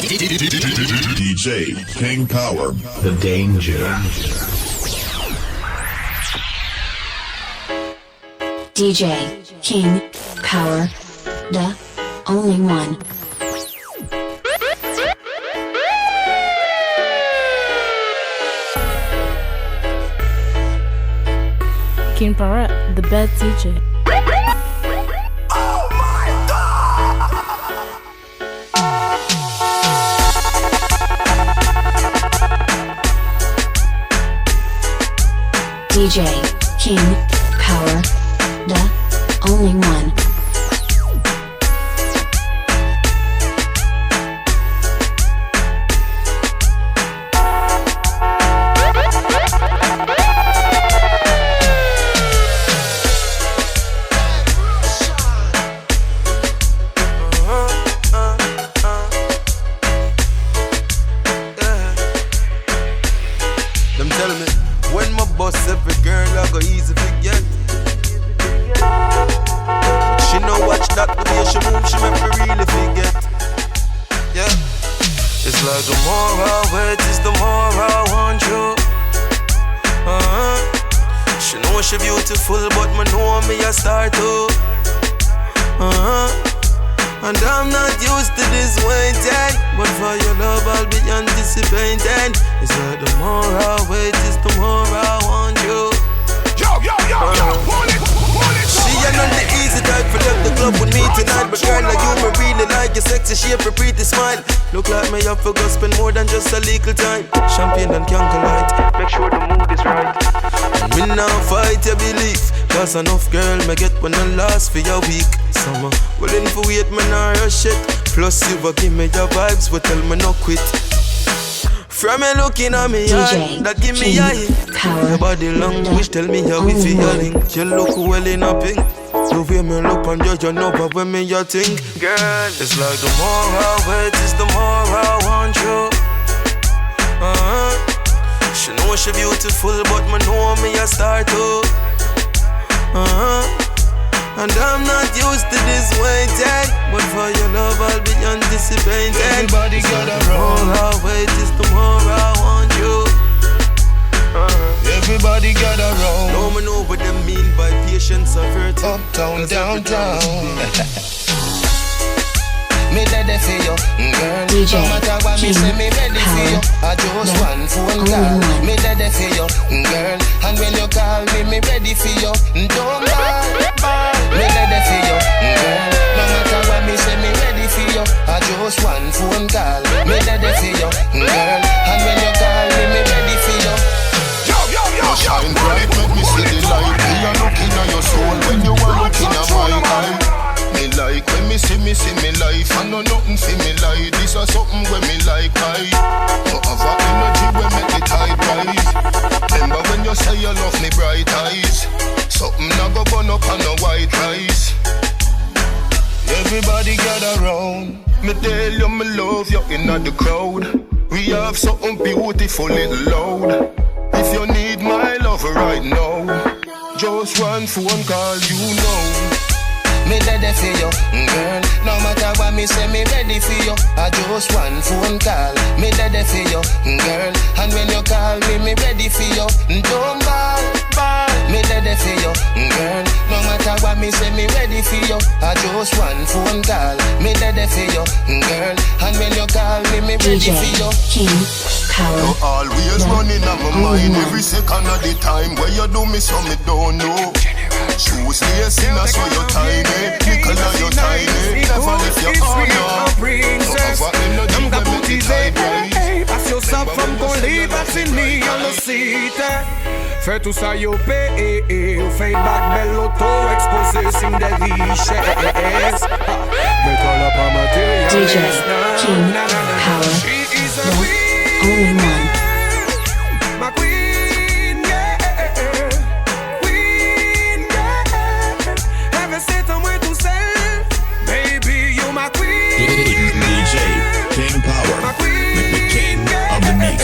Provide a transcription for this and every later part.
DJ King Power. The Danger. DJ King Power. The only one. King Power, the best DJ. DJ King Power, the only one. Them telling me when my boss every girl I go easy forget. She no watch that the way she move, she make me really forget. Yeah, it's like the more I wait, is the more I want you. She know she beautiful, but me know me a star too. And I'm not used to this waiting, but for your love I'll be anticipating. It's like the more I wait, is the more I want you. Pull it. She ain't not the easy type for left the club with me tonight, but girl, like you me really like your sexy shape, your pretty smile. Look like me have to go spend more than just a little time. Champagne and candlelight, make sure the mood is right. And we now fight your belief, cause enough girl me get when I last for your week. Summer, willing for wait, me nah rush it. Plus you will give me your vibes, but tell me no quit. From me looking at me eye, that give me eye. Your body language tell me how we feeling. You look well in a pink. The way me look on you, you know but when me you think. Girl, it's like the more I wait, is the more I want you. She know she beautiful, but me know me a star too. And I'm not used to this waiting, but for your love I'll be anticipating. Everybody gather round. The more I wait, is the more I want you. Everybody gather round. No me know what them mean by patience or virtue. Uptown, downtown. Me ready for you, girl. DJ No matter what me say, me ready for you. I just one phone call. Me ready for you, girl. And when you call me, me ready for you. Don't ball. Me ready for you, girl. No matter what me say, me ready for you. I just one phone call. Me ready for you, girl. And when you call me, me ready for you. You shine bright, make me see the light. Me a looking at your soul when you are looking at my eye. Me like when me see me life. I know nothing for me like. This is something when me like I. No other energy when make the tide rise. Remember when you say you love me bright eyes. Something I go burn up on the white rice. Everybody gather round. Me tell you me love you in the crowd. We have something beautiful little loud. If you need my love right now, just one phone call, you know. Me ready for you, girl. No matter what me say, me ready for you. I just one phone call. Me ready for you, girl. And when you call me, me ready for you. Don't ball. Me ready for you, girl. No matter what me say, me ready for you. I just one phone call. Me ready for you, girl. And when you call me, me ready DJ for you. King Power. You always running on my mind every second of the time. Where you do me so me don't know. Shoes lacing, I saw you tiny. Nicola, you tiny. Never lift your corner. Princess, them da boutisé. Passe au sable from qu'on lit, vaccine, on le cite. Fais tout ça, yo paye. Ou fait back, belle auto, exposé, signe de richesse. Mettons la pas matériel. DJ King Power. The only one. My queen, yeah. Queen, yeah. Ever sit on way tout seul. Baby, you my queen. DJ King Power, My queen, the king of the mix.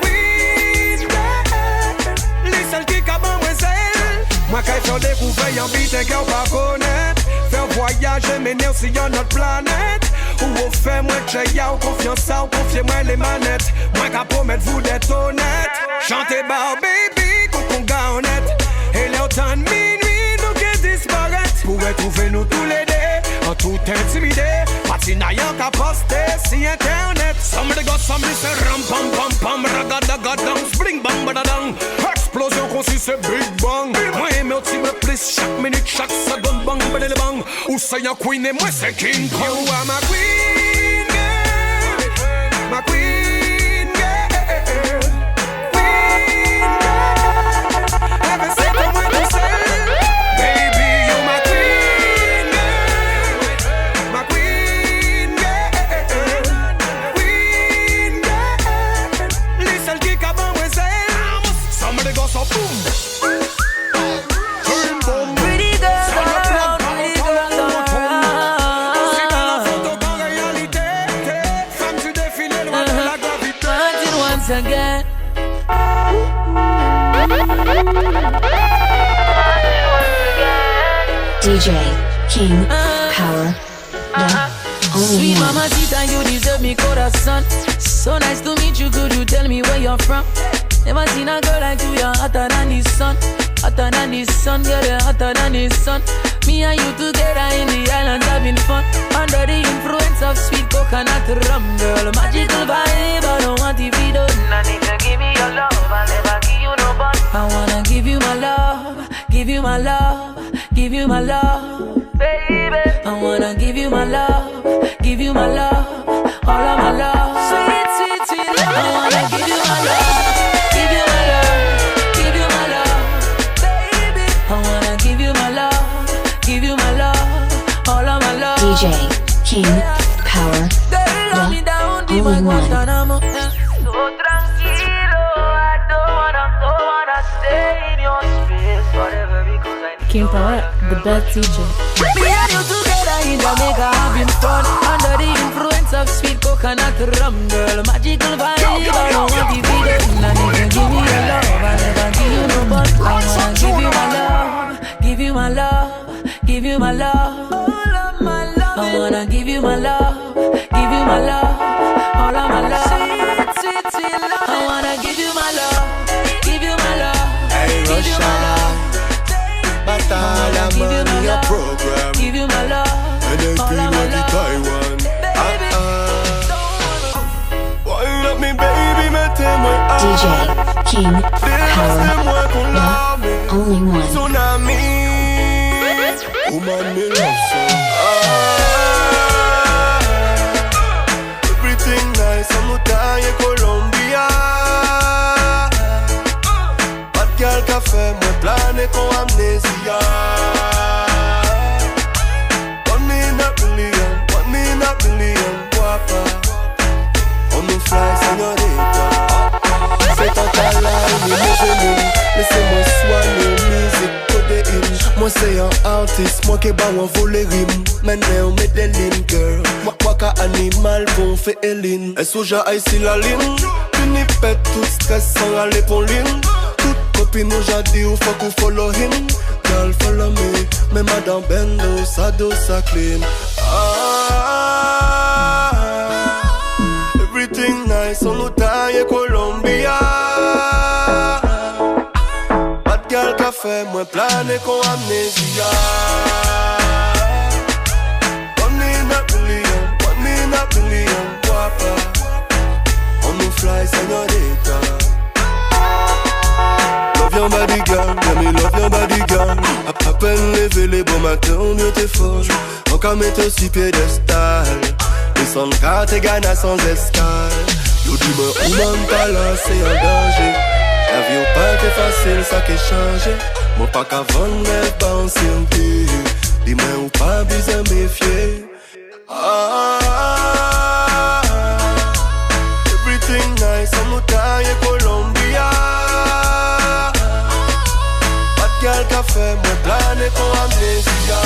Queen, yeah. Les seuls qui cabent moi seul. Moi quand je découvre, y'en vite et qu'on pas connaître. Faire voyager, mais si y'a notre planète. Ou fait moi que j'ai ou confiance ou confiez-moi les manettes. Moi qu'à promettre vous d'être honnête. Chantez bas baby, qu'on gars honnête. Et l'automne minuit nous qui disparaître. Pourrait trouver nous tous les deux en tout intimidé. Patinaillant qu'à poster si internet. Some de gars some say ram pam pam pam ragadagadang spring bang badadang. Explosion conçue c'est big bang. Moi aimé au team plus chaque minute chaque seconde bang bang bang. Ou c'est un queen et moi c'est King Kong. You are my queen girl, my queen girl, queen girl. Every second when you say, baby you my queen girl, my queen girl, queen girl. Listen qui qu'a bon moi c'est, somebody go so boom. Again. DJ King Power, the only Sweet one. mamacita, you deserve me corazón. So nice to meet you, could you tell me where you're from? Never seen a girl like you, you're hotter than the sun. Hotter than the sun, girl, you're hotter than the sun. Me and you together in the islands having fun. Under the influence of sweet coconut rum, girl. Magical vibe, I don't want to be done. I need to give me your love, I'll never give you no bun. I wanna give you my love, give you my love, give you my love, baby. I wanna give you my love, give you my love, all of my love. Sweet, sweet, sweet love. I wanna give you my love, give you my love, give you my love, baby. I wanna give you my love, give you my love, all of my love. DJ King Power, the only one. So tranquilo, I don't wanna stay in your space forever because I need King Power, the best DJ. Me and you together in Jamaica having fun. Under the influence of sweet coconut rum, girl. Magical vibe, I don't want to be done. I need to give me your love, I never give you no bun. I wanna give you my love, give you my love, give you my love, all of my love. I wanna give you my love, give you my love, all of my love. Sweet, sweet, sweet love. I wanna give you my love, give you my love, Hey give you my Russia, love. but all I'm Give you my on your love, program. give you my love, And then all Queen of my of the love. Taiwan. Baby, Wind up me baby, me tell my DJ King Power, the only one. Tsunami, woman me love so. Everything nice, I'm not dying Colombia. Bad girl café, moi plané con amnesia. 1 in a billion, guapa. On nous fly, señorita. C'est total line, laissez-moi soigner musique, codéine. Moi c'est un artiste, moi qui bat un voler rime. Maintenant on met des lignes, girl. Moi qu'un animal qu'on fait Eline. Et souja ici la ligne. Une pète tout stress sans aller pour ligne. Toute copine nous j'ai dit ou faut qu'on follow him. Girl follow me, mais madame Bendo, sa dos sa clean. Everything nice, on nous taille Colombia. Bad girl café, moi plané con amnesia. 1 in a billion, guapa. On nous fly, señorita. Love your body girl, yeah me love your body girl. À peine levé les bons matins, mieux t'es folle. Encore mettre sur piédestal. Descendre car t'es gana sans escale. Yo dis-moi où mon talent c'est un danger. La vie ou pas t'es facile, ça qui changé. Moi pas qu'à vendre mes banques. Dis-moi ou pas besoin méfier. Everything nice, on nous taille Colombia. Bad girl café, moi plané con amnesia.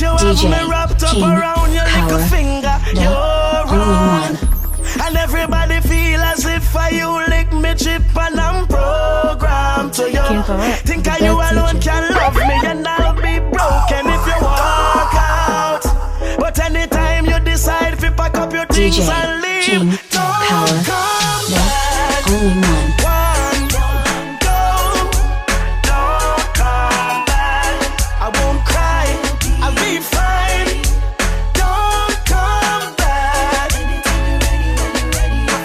like you have DJ me wrapped up King around your little Power, finger. the You're only wrong. one. And everybody feel as if you lick me chip and I'm programmed to you. King Power, Think the you best alone teacher. can love me and I'll be broken if you walk out. But anytime you decide to pack up your things DJ and leave, King don't Power, come the back. only one. Don't come back. I won't cry, I'll be fine. Don't come back.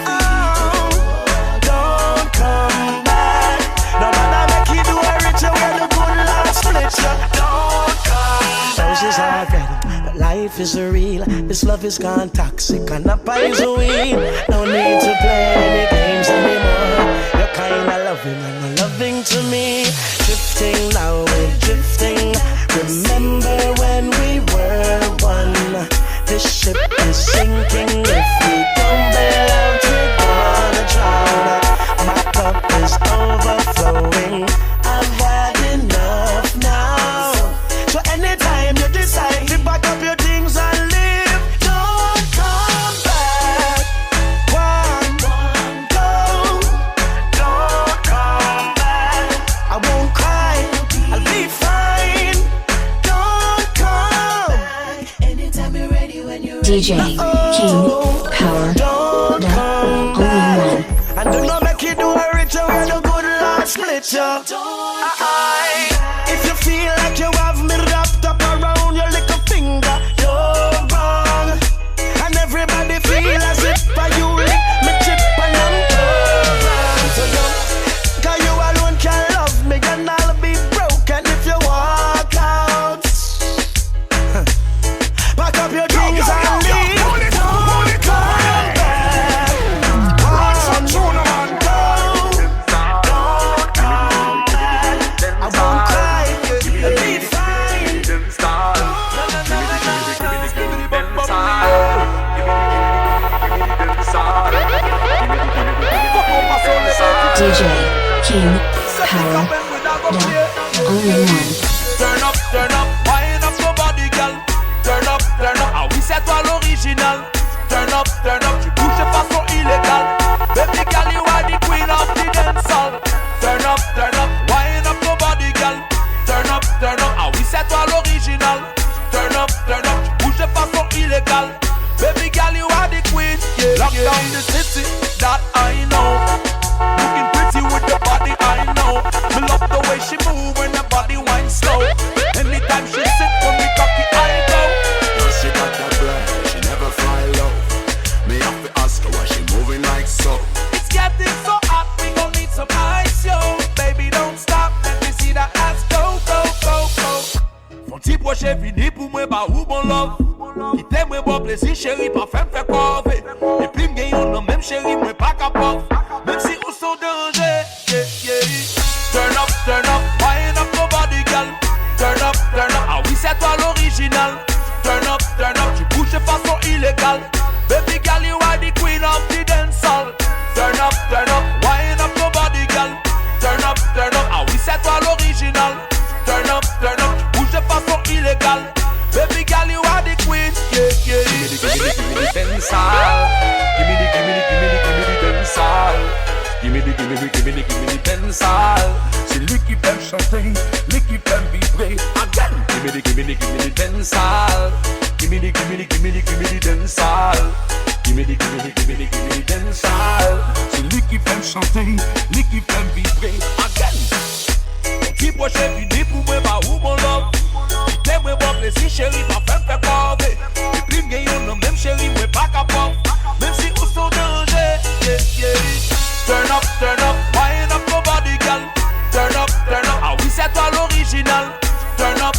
Oh, don't come back. No matter make you do a rich, where the good Lord split you. Don't come back. Roses are red, but life is real. This love is gone toxic and not poison. No need to play any games anymore. You're kinda loving and not loving to me. Drifting now, we're drifting. Remember when we were one? This ship is sinking. If we don't bail out, we're gonna drown. My cup is overflowing. I've had enough now. So anytime you decide to pack up your things and leave, don't come back. One, go. Don't come back. I won't cry, I'll be fine. Don't come back. Anytime you're ready, when you're ready. DJ King Power, Don't the come only back. one. And do not make you do a richer where the good Lord split you. If you feel like you have me wrapped up around your little finger, you're wrong. And everybody feel as if you lick me chip and I'm programmed to you. 'Cause you alone can love me and I'll be broken if you walk out. Pack up your things and leave. Don't come back. Don't come back. I won't cry, you'll be fine. DJ King Power, the only one. Turn up, wind up your body, girl. Turn up, ah oui c'est toi l'original. Turn up, tu bouges de façon illégale. Baby girl, you are the queen of the dancehall. Turn up, wind up your body, girl. Turn up, ah oui c'est toi l'original. Turn up, tu bouges de façon illégale. Baby girl, you are the queen. Yeah, lock down the city, that I know. Looking pretty with the body, I know. Me love the way she move when the body winds slow. Anytime she sit when me cocky, I go. Yo, she got that bread, she never fly low. Me have to ask her why she moving like so. It's getting so hot, we gon' need some ice, yo. Baby, don't stop, let me see that ass go. Mon petit proche fini pour moi, bah où bon love. Qui t'aime, moi, bon plaisir, chérie, pas fait me faire corver. Et puis m'gagne, on a même chérie, moi, pas capable. Même si on sont danger, yeah. Turn up, wind up your body, girl. Turn up, ah oui, c'est toi l'original. Turn up, tu bouges de façon illégale. Baby girl, you are the queen of the dancehall. Turn up, wind up your body, girl. Turn up, ah oui, c'est toi l'original. Turn up, tu bouges de façon illégale. Baby girl, you are the queen, yeah. Give me the dancehall. Give me the dancehall. Give me the dancehall. C'est lui qui fait me chanter, lui qui fait me vibrer. Again. Give me the dancehall. Give me the dancehall. Give me the dancehall. C'est lui qui fait me chanter, lui qui fait me vibrer. Again. Mon petit proche fini pour moi, bah où mon love. T'aimes moi, bon plaisir, chérie, pas fait me faire corver. Et puis m'gagne, on a même chérie, moi, pas capable. Même si on sont danger, yeah. Turn up, wind up your body, girl. Turn up, ah oui c'est toi l'original. Turn up,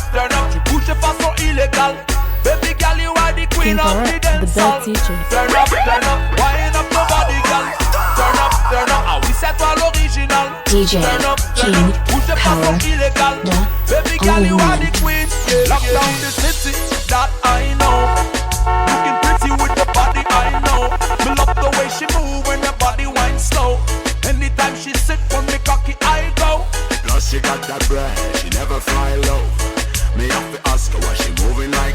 tu bouges de façon illégale. Baby girl, you are the queen King of Power, the the dancehall. best teacher. Turn up, wind up your body, girl. Turn up, ah oui c'est toi l'original. DJ Turn up, King bouge de façon Power, illégale. the Baby girl, only you are one. the queen. Lock down the city, that I know. Looking pretty with the body, I know. Me love the way she move when the body winds slow. Anytime she sit when me cocky, I go. Plus she got that bread, she never fly low. Me have to ask her why she moving like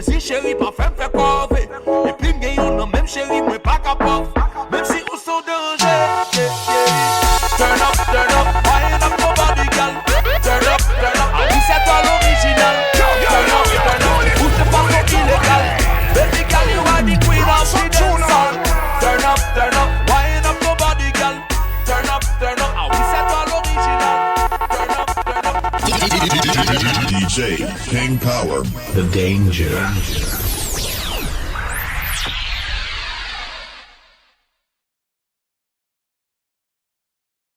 plaisir chérie, pas fait me faire cover. Et puis m'gagne yon même chérie, moi pas capable. Même si ou sont danger. Turn up, wind up your body, girl. Turn up, ah oui c'est toi l'original. Turn up, pousse pas trop illégal. Baby girl, you are the queen of the dancehall. Turn up, wind up your body, girl. Turn up, ah oui c'est toi l'original. Turn up. DJ King Power, The Danger.